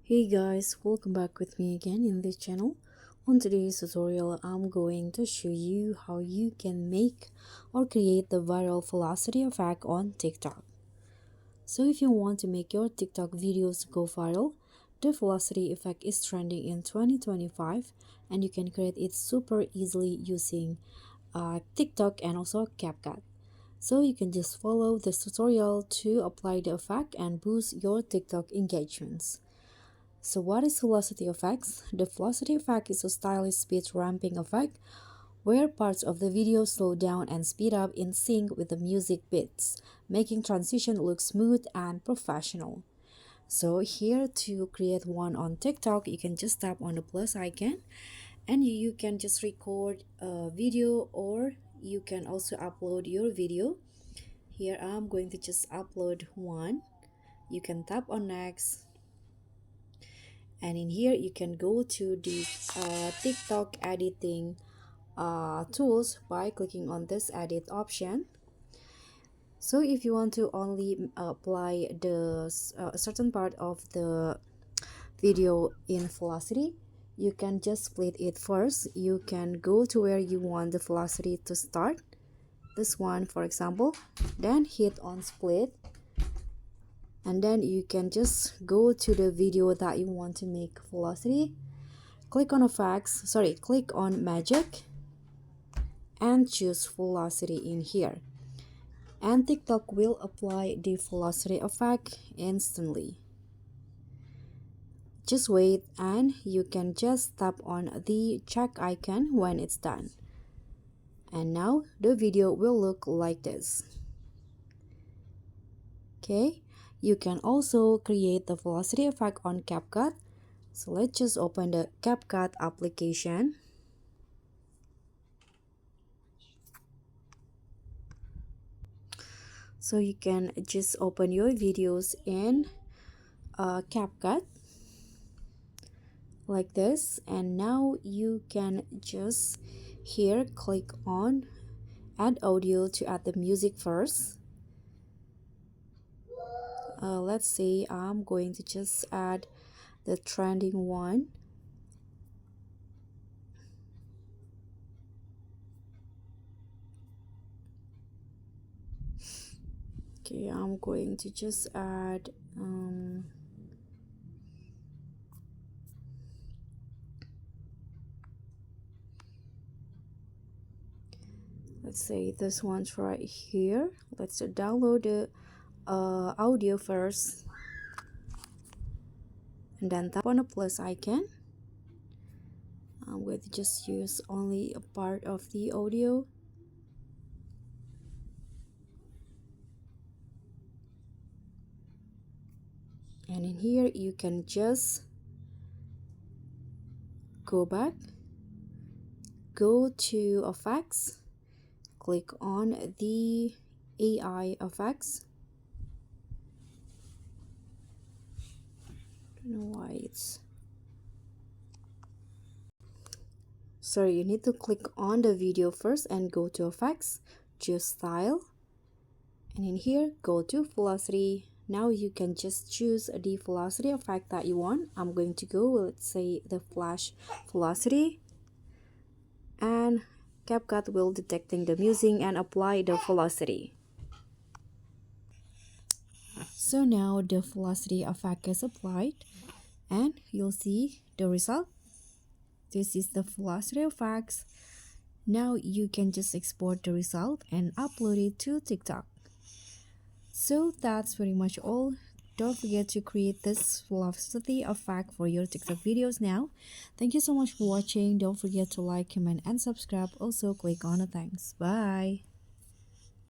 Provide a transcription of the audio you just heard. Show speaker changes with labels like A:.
A: Hey guys, welcome back with me again in this channel. On today's tutorial, I'm going to show you how you can make or create the viral velocity effect on TikTok. So if you want to make your TikTok videos go viral, the velocity effect is trending in 2025 and you can create it super easily using TikTok and also CapCut. So you can just follow this tutorial to apply the effect and boost your TikTok engagements. So what is velocity effects? The velocity effect is a stylish speed ramping effect where parts of the video slow down and speed up in sync with the music beats, making transition look smooth and professional. So here to create one on TikTok, you can just tap on the plus icon and you can just record a video or you can also upload your video. Here I'm going to just upload one. You can tap on next and in here you can go to the TikTok editing tools by clicking on this edit option. So if you want to only apply the certain part of the video in velocity, you can just split it first. You can go to where you want the velocity to start, this one for example, then hit on split, and then you can just go to the video that you want to make velocity. Click on click on magic and choose velocity in here. And TikTok will apply the velocity effect instantly. Just wait and you can just tap on the check icon when it's done. And now the video will look like this. Okay, you can also create the velocity effect on CapCut. So let's just open the CapCut application. So you can just open your videos in CapCut like this, and now you can just here click on add audio to add the music first. Let's say I'm going to just add the trending one. Okay, I'm going to just add let's say this one's right here. Let's download the audio first and then tap on the plus icon. I'm going to just use only a part of the audio. And in here you can just go back, go to effects, click on the AI effects. Don't know why it's sorry, you need to click on the video first and go to effects, choose style, and in here go to velocity. Now you can just choose the velocity effect that you want. I'm going to go, let's say, the flash velocity, and CapCut will detecting the music and apply the velocity. So now the velocity effect is applied and you'll see the result. This is the velocity effects. Now you can just export the result and upload it to TikTok. So that's pretty much all. Don't forget to create this velocity effect for your TikTok videos now. Thank you so much for watching. Don't forget to like, comment, and subscribe. Also, click on the thanks. Bye.